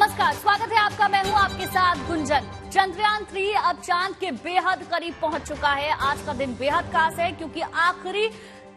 नमस्कार, स्वागत है आपका। मैं हूं आपके साथ गुंजन। चंद्रयान 3 अब चांद के बेहद करीब पहुंच चुका है। आज का दिन बेहद खास है क्योंकि आखिरी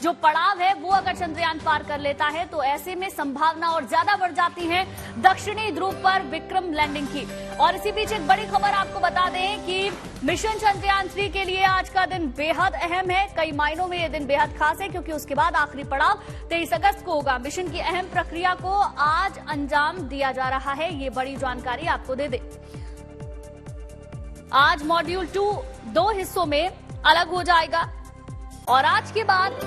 जो पड़ाव है वो अगर चंद्रयान पार कर लेता है तो ऐसे में संभावना और ज्यादा बढ़ जाती है दक्षिणी ध्रुव पर विक्रम लैंडिंग की। और इसी बीच एक बड़ी खबर आपको बता दें कि मिशन चंद्रयान 3 के लिए आज का दिन बेहद अहम है। कई मायनों में यह दिन बेहद खास है क्योंकि उसके बाद आखिरी पड़ाव 23 अगस्त को होगा। मिशन की अहम प्रक्रिया को आज अंजाम दिया जा रहा है, ये बड़ी जानकारी आपको दे दें। आज मॉड्यूल 2 2 हिस्सों में अलग हो जाएगा और आज के बाद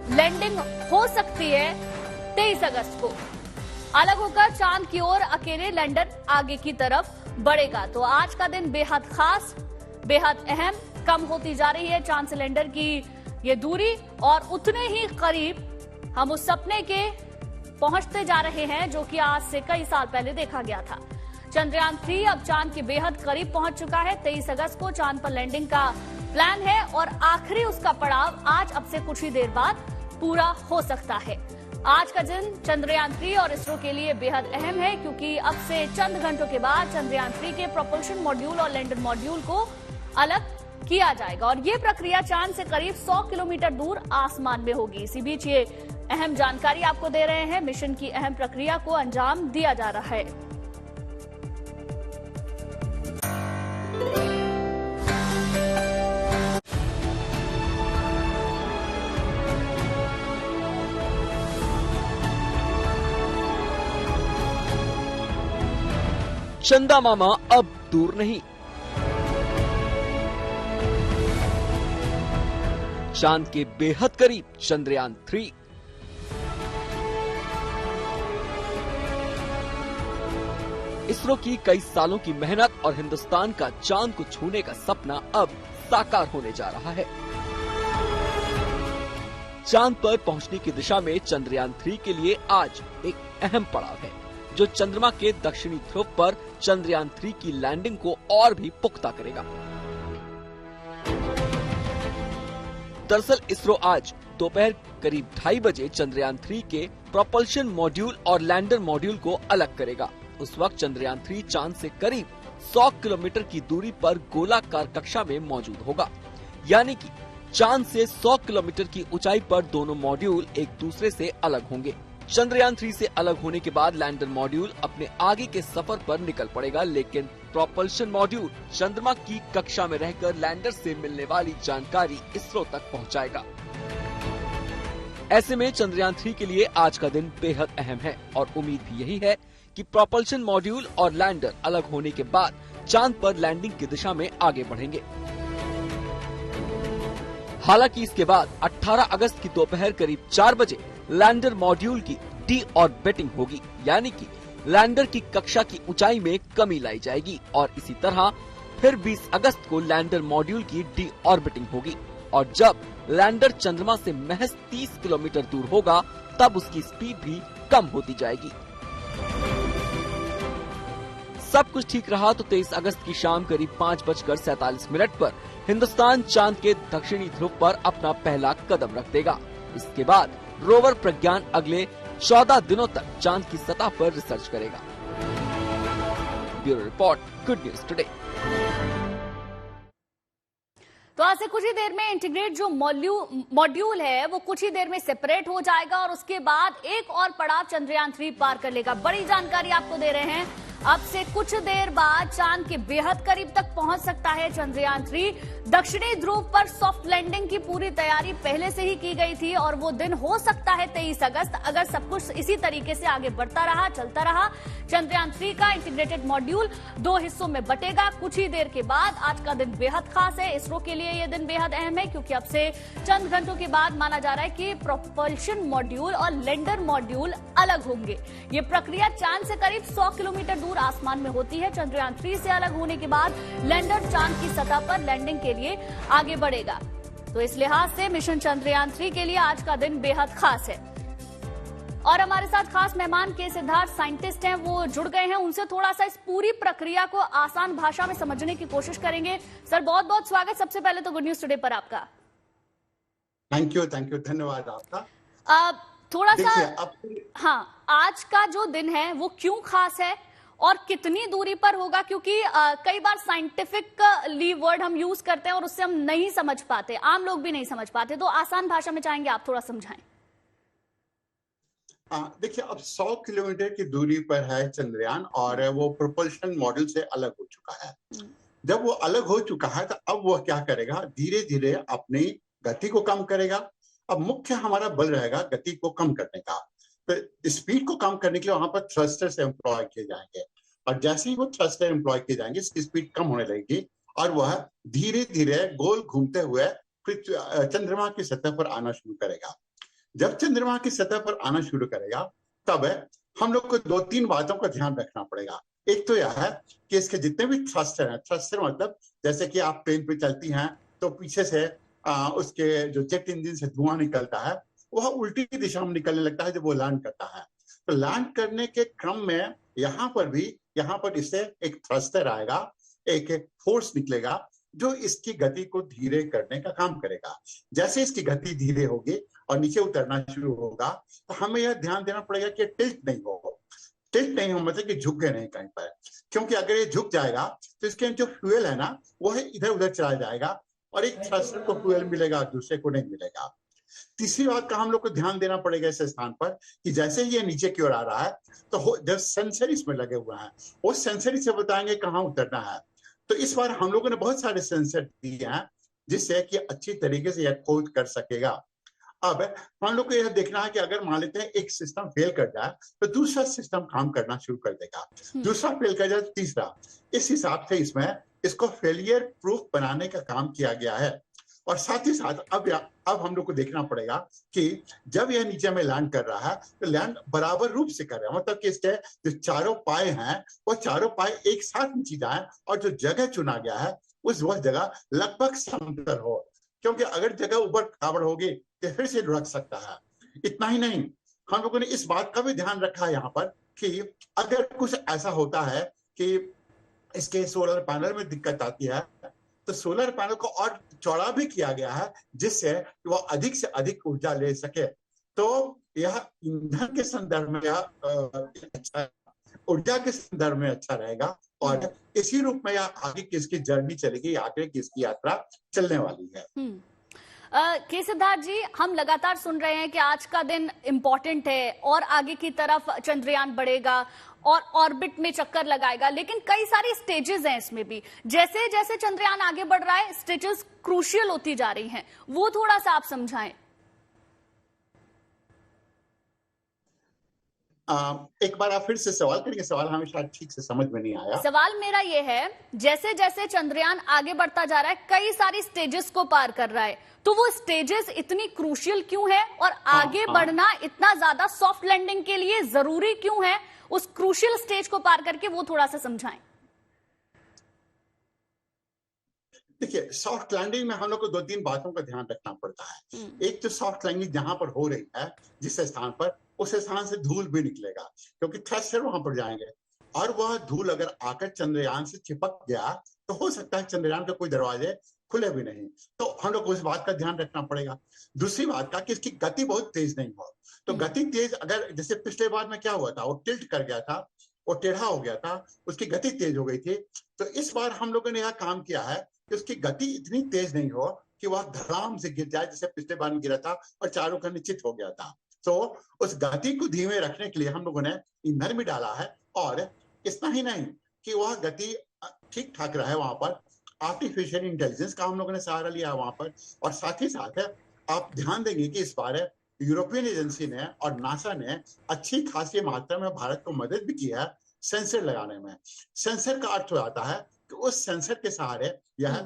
लैंडिंग हो सकती है 23 अगस्त को। अलग होकर चांद की ओर अकेले लैंडर आगे की तरफ बढ़ेगा। तो आज का दिन बेहद खास, बेहद अहम। कम होती जा रही है चांद से लैंडर की ये दूरी और उतने ही करीब हम उस सपने के पहुंचते जा रहे हैं जो कि आज से कई साल पहले देखा गया था। चंद्रयान 3 अब चांद के बेहद करीब पहुंच चुका है। 23 अगस्त को चांद पर लैंडिंग का प्लान है और आखिरी उसका पड़ाव आज अब से कुछ ही देर बाद पूरा हो सकता है। आज का दिन चंद्रयान 3 और इसरो के लिए बेहद अहम है क्योंकि अब से चंद घंटों के बाद चंद्रयान 3 के प्रोपल्शन मॉड्यूल और लैंडर मॉड्यूल को अलग किया जाएगा और ये प्रक्रिया चांद से करीब 100 किलोमीटर दूर आसमान में होगी। इसी बीच ये अहम जानकारी आपको दे रहे हैं। मिशन की अहम प्रक्रिया को अंजाम दिया जा रहा है। चंदा मामा अब दूर नहीं। चांद के बेहद करीब चंद्रयान 3। इसरो की कई सालों की मेहनत और हिंदुस्तान का चांद को छूने का सपना अब साकार होने जा रहा है। चांद पर पहुंचने की दिशा में चंद्रयान 3 के लिए आज एक अहम पड़ाव है जो चंद्रमा के दक्षिणी ध्रुव पर चंद्रयान 3 की लैंडिंग को और भी पुख्ता करेगा। दरअसल इसरो आज दोपहर करीब 2:30 बजे चंद्रयान 3 के प्रोपल्शन मॉड्यूल और लैंडर मॉड्यूल को अलग करेगा। उस वक्त चंद्रयान 3 चांद से करीब 100 किलोमीटर की दूरी पर गोलाकार कक्षा में मौजूद होगा। यानी कि चांद से 100 किलोमीटर की ऊंचाई पर दोनों मॉड्यूल एक दूसरे से अलग होंगे। चंद्रयान 3 से अलग होने के बाद लैंडर मॉड्यूल अपने आगे के सफर पर निकल पड़ेगा, लेकिन प्रोपल्शन मॉड्यूल चंद्रमा की कक्षा में रहकर लैंडर से मिलने वाली जानकारी इसरो तक पहुंचाएगा। ऐसे में चंद्रयान 3 के लिए आज का दिन बेहद अहम है और उम्मीद भी यही है कि प्रोपल्शन मॉड्यूल और लैंडर अलग होने के बाद चांद पर लैंडिंग की दिशा में आगे बढ़ेंगे। हालांकि इसके बाद 18 अगस्त की दोपहर करीब 4 बजे लैंडर मॉड्यूल की डी ऑर्बिटिंग होगी, यानी कि लैंडर की कक्षा की ऊंचाई में कमी लाई जाएगी और इसी तरह फिर 20 अगस्त को लैंडर मॉड्यूल की डी ऑर्बिटिंग होगी और जब लैंडर चंद्रमा से महज 30 किलोमीटर दूर होगा तब उसकी स्पीड भी कम होती जाएगी। सब कुछ ठीक रहा तो 23 अगस्त की शाम करीब 5:47 पर हिंदुस्तान चांद के दक्षिणी ध्रुव पर अपना पहला कदम रख देगा। इसके बाद रोवर प्रज्ञान अगले 14 दिनों तक चांद की सतह पर रिसर्च करेगा। Bureau report, good news today. तो आज से कुछ ही देर में इंटीग्रेट जो मॉड्यूल है वो कुछ ही देर में सेपरेट हो जाएगा और उसके बाद एक और पड़ाव चंद्रयान 3 पार कर लेगा। बड़ी जानकारी आपको दे रहे हैं। अब से कुछ देर बाद चांद के बेहद करीब तक पहुंच सकता है चंद्रयान 3। दक्षिणी ध्रुव पर सॉफ्ट लैंडिंग की पूरी तैयारी पहले से ही की गई थी और वो दिन हो सकता है 23 अगस्त अगर सब कुछ इसी तरीके से आगे बढ़ता रहा, चलता रहा। चंद्रयान 3 का इंटीग्रेटेड मॉड्यूल 2 हिस्सों में बटेगा कुछ ही देर के बाद। आज का दिन बेहद खास है। इसरो के लिए यह दिन बेहद अहम है क्योंकि अब से चंद घंटों के बाद माना जा रहा है कि प्रोपल्शन मॉड्यूल और लैंडर मॉड्यूल अलग होंगे। ये प्रक्रिया चांद से करीब 100 किलोमीटर दूर आसमान में होती है। चंद्रयान 3 से अलग होने के बाद लैंडर चांद की सतह पर लैंडिंग के लिए आगे बढ़ेगा। तो इस लिहाज से मिशन चंद्रयान 3 के लिए आज का दिन बेहद खास है। और हमारे साथ खास मेहमान के सिद्धार्थ साइंटिस्ट हैं, वो जुड़ गए हैं। उनसे थोड़ा सा इस पूरी प्रक्रिया को आसान भाषा में समझने की कोशिश करेंगे। सर बहुत बहुत स्वागत सबसे पहले तो गुड न्यूज टुडे पर आपका। थैंक यू, धन्यवाद आपका। थोड़ा सा हाँ, आज का जो दिन है वो क्यों खास है और कितनी दूरी पर होगा, क्योंकि कई बार साइंटिफिकली वर्ड हम यूज करते हैं और उससे हम नहीं समझ पाते, आम लोग भी नहीं समझ पाते, तो आसान भाषा में चाहेंगे आप थोड़ा समझाएं। देखिए, अब 100 किलोमीटर की दूरी पर है चंद्रयान और वो प्रोपल्शन मॉड्यूल से अलग हो चुका है। जब वो अलग हो चुका है तो अब वो क्या करेगा, धीरे धीरे अपनी गति को कम करेगा। अब मुख्य हमारा बल रहेगा गति को कम करने का। तो स्पीड को कम करने के लिए वहां पर थ्रस्टर्स एम्प्लॉय किए जाएंगे और जैसे ही वो थ्रस्टर एम्प्लॉय किए जाएंगे इसकी स्पीड कम होने लगेगी और वह धीरे धीरे गोल घूमते हुए फिर चंद्रमा की सतह पर आना शुरू करेगा। जब चंद्रमा की सतह पर आना शुरू करेगा तब हम लोग को 2-3 बातों का ध्यान रखना पड़ेगा। एक तो यह है कि इसके जितने भी थ्रस्टर हैं, थ्रस्टर मतलब जैसे कि आप प्लेन पे चलती हैं तो पीछे से उसके जो जेट इंजन से धुआं निकलता है वह उल्टी दिशा में निकलने लगता है जब वो लैंड करता है। तो लैंड करने के क्रम में यहाँ पर इससे एक थ्रस्टर आएगा, एक फोर्स निकलेगा जो इसकी गति को धीरे करने का काम करेगा। जैसे इसकी गति धीरे होगी और नीचे उतरना शुरू होगा तो हमें यह ध्यान देना पड़ेगा कि टिल्ट नहीं हो। टिल्ट नहीं हो मतलब कि झुक गए नहीं कहीं पर, क्योंकि अगर ये झुक जाएगा तो इसके जो फ्यूल है ना वो इधर उधर चला जाएगा और एक थ्रस्टर को फ्यूल मिलेगा, दूसरे को नहीं मिलेगा। तीसरी बात का हम लोग को ध्यान देना पड़ेगा इस स्थान पर कि जैसे ये नीचे की ओर आ रहा है तो जब सेंसर इसमें लगे हुए हैं वो सेंसर इसे बताएंगे कहाँ उतरना है। तो इस बार हम लोगों ने बहुत सारे सेंसर दिए हैं जिससे कि अच्छी तरीके से यह खोज कर सकेगा। अब हम लोग को यह देखना है कि अगर मान लेते हैं एक सिस्टम फेल कर जाए तो दूसरा सिस्टम काम करना शुरू कर देगा, दूसरा फेल कर जाए तो तीसरा। इस हिसाब से इसमें इसको फेलियर प्रूफ बनाने का काम किया गया है। और साथ ही साथ अब हम लोग को देखना पड़ेगा कि जब यह नीचे में लैंड कर रहा है तो लैंड बराबर रूप से कर रहा है, मतलब कि इसके जो चारों पाए हैं वो चारों पाए एक साथ नीचे जाए और जो जगह चुना गया है वह जगह लगभग समतल हो, क्योंकि अगर जगह ऊपर खाबड़ होगी तो फिर से लुढ़क सकता है। इतना ही नहीं, हम लोगों ने इस बात का भी ध्यान रखा है यहाँ पर कि अगर कुछ ऐसा होता है कि इसके सोलर पैनल में दिक्कत आती है तो सोलर पैनल को और चौड़ा भी किया गया है जिससे वह अधिक से अधिक ऊर्जा ले सके। तो यह ईंधन के संदर्भ में अच्छा, ऊर्जा के संदर्भ में अच्छा रहेगा और इसी रूप में यह आगे किसकी जर्नी चलेगी, आगे किसकी यात्रा चलने वाली है। के सिद्धार्थ जी, हम लगातार सुन रहे हैं कि आज का दिन इंपॉर्टेंट है और आगे की तरफ चंद्रयान बढ़ेगा और ऑर्बिट में चक्कर लगाएगा, लेकिन कई सारी स्टेजेस हैं इसमें भी। जैसे जैसे चंद्रयान आगे बढ़ रहा है स्टेजेस क्रूशियल होती जा रही हैं, वो थोड़ा सा आप समझाएं। एक बार आप फिर से सवाल करेंगे, सवाल हमें शायद ठीक से समझ में नहीं आया। सवाल मेरा ये है, जैसे जैसे चंद्रयान आगे बढ़ता जा रहा है कई सारी स्टेजेस को पार कर रहा है, तो वो स्टेजेस इतनी क्रूशियल क्यों है और आगे बढ़ना इतना ज्यादा सॉफ्ट लैंडिंग के लिए जरूरी क्यों है? उस क्रूशियल स्टेज को पार करके वो थोड़ा सा समझाएं। देखिए, सॉफ्ट लैंडिंग में हम लोग को 2-3 बातों का ध्यान रखना पड़ता है। एक तो सॉफ्ट लैंडिंग जहां पर हो रही है जिस स्थान पर, उस स्थान से धूल भी निकलेगा क्योंकि थ्रस्टर वहां पर जाएंगे और वह धूल अगर आकर चंद्रयान से चिपक गया तो हो सकता है चंद्रयान के कोई दरवाजे खुले भी नहीं। तो हम लोग को इस बात का ध्यान रखना पड़ेगा। दूसरी बात का कि इसकी गति बहुत तेज नहीं हो, तो गति तेज अगर जैसे पिछले बार में क्या हुआ था, वो टिल्ट कर गया था, वो टेढ़ा हो गया था, उसकी गति तेज हो गई थी। तो इस बार हम लोगों ने यह काम किया है कि उसकी गति इतनी तेज नहीं हो कि वह धड़ाम से गिर जाए जैसे पिछले बार में गिरा था और चारों का निश्चित हो गया था। तो उस गति को धीमे रखने के लिए हम लोगों ने ईंधन भी डाला है और इतना ही नहीं कि वह गति ठीक ठाक रहे, वहां पर आर्टिफिशियल इंटेलिजेंस का हम लोगों ने सहारा लिया है वहां पर। और साथ ही साथ आप ध्यान देंगे कि इस बार यूरोपियन एजेंसी ने और नासा ने अच्छी खासी मात्रा में भारत को मदद भी की है सेंसर लगाने में। सेंसर का अर्थ हो जाता है कि उस सेंसर के सहारे यह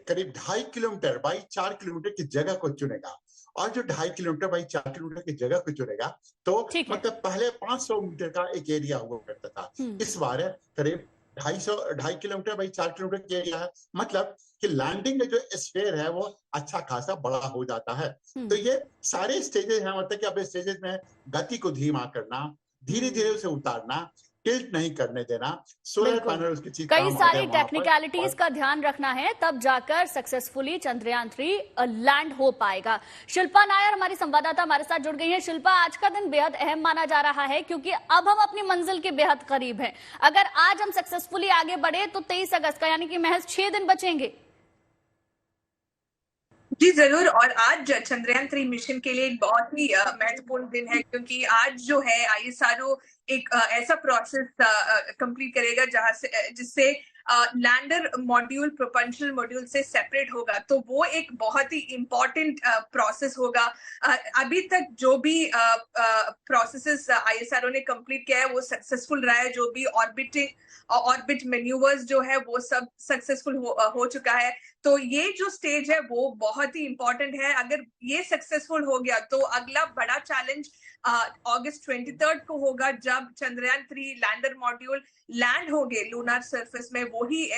करीब 2.5 किलोमीटर बाई 4 किलोमीटर की जगह को चुनेगा और जो 2.5 किलोमीटर बाई 4 किलोमीटर की जगह को चुनेगा तो मतलब पहले 500 मीटर का एक एरिया हुआ करता था, इस बार करीब 2.5 किलोमीटर बाई 4 किलोमीटर की एरिया है। मतलब कि लैंडिंग का जो स्फीयर है वो अच्छा खासा बड़ा हो जाता है। तो ये सारे स्टेजेस हैं, मतलब कि अब स्टेजेस में गति को धीमा करना, धीरे धीरे उसे उतारना, टिल्ट नहीं करने देना, सोलर बिल्कुल। पैनल उसकी चीज कई काम आ सारी जाए वहां पर। टेक्निकलिटीज का ध्यान रखना है, तब जाकर सक्सेसफुली चंद्रयान 3 लैंड हो पाएगा। शिल्पा नायर हमारी संवाददाता हमारे साथ जुड़ गई हैं। शिल्पा, आज का दिन बेहद अहम माना जा रहा है क्योंकि अब हम अपनी मंजिल के बेहद करीब हैं। अगर आज हम सक्सेसफुली आगे बढ़े तो 23 अगस्त का यानी कि महज 6 दिन बचेंगे। जी जरूर, और आज चंद्रयान 3 मिशन के लिए एक बहुत ही महत्वपूर्ण दिन है, क्योंकि आज जो है ISRO एक ऐसा प्रोसेस कंप्लीट करेगा जहां से जिससे लैंडर मॉड्यूल प्रोपल्शन मॉड्यूल से सेपरेट होगा। तो वो एक बहुत ही इम्पोर्टेंट प्रोसेस होगा। अभी तक जो भी प्रोसेसेस ISRO ने कंप्लीट किया है वो सक्सेसफुल रहा है। जो भी ऑर्बिट मैन्यूवर्स जो है वो सब सक्सेसफुल हो चुका है। तो ये जो स्टेज है वो बहुत ही इम्पोर्टेंट है। अगर ये सक्सेसफुल हो गया तो अगला बड़ा चैलेंज अगस्त 23 को होगा, जब चंद्रयान 3 लैंडर मॉड्यूल लैंड होंगे लूनर सरफेस में। वही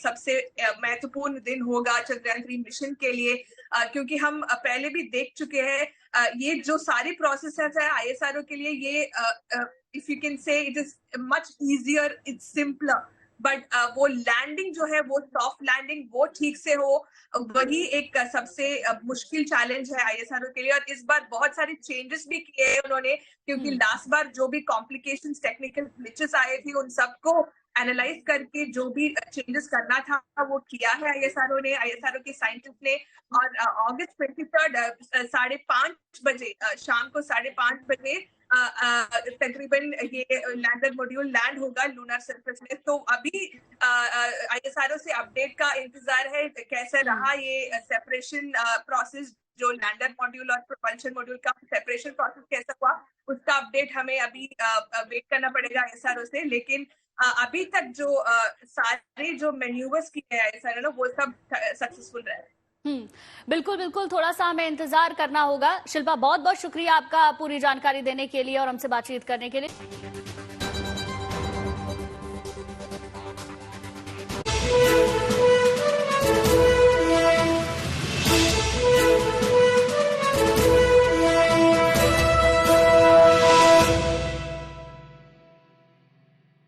सबसे महत्वपूर्ण दिन होगा चंद्रयान 3 मिशन के लिए, क्योंकि हम पहले भी देख चुके हैं ये जो सारी प्रोसेसेस है ISRO के लिए, ये if you can say it is much easier, it's simpler, but वो लैंडिंग जो है वो सॉफ्ट लैंडिंग वो ठीक से हो, वही एक सबसे मुश्किल चैलेंज है ISRO के लिए। और इस बार बहुत सारे चेंजेस भी किए हैं उन्होंने, क्योंकि लास्ट बार जो भी कॉम्प्लिकेशंस टेक्निकल ग्लिचेस आए थे उन सबको एनालाइज करके जो भी चेंजेस करना था वो किया है ISRO के साइंटिस्ट ने। और अगस्त 23 5:30 बजे शाम को 5:30 बजे तकरीबन ये लैंडर मॉड्यूल लैंड होगा लूनर सरफेस में। तो अभी ISRO से अपडेट का इंतजार है, कैसा रहा ये सेपरेशन प्रोसेस, जो लैंडर मॉड्यूल और प्रोपल्शन मॉड्यूल का सेपरेशन प्रोसेस कैसा हुआ, उसका अपडेट हमें अभी वेट करना पड़ेगा ISRO से। लेकिन अभी तक जो सारे जो मैन्यूवर्स किए हैं ISRO ने वो सब सक्सेसफुल रहे। बिल्कुल बिल्कुल, थोड़ा सा हमें इंतजार करना होगा। शिल्पा, बहुत बहुत शुक्रिया आपका पूरी जानकारी देने के लिए और हमसे बातचीत करने के लिए।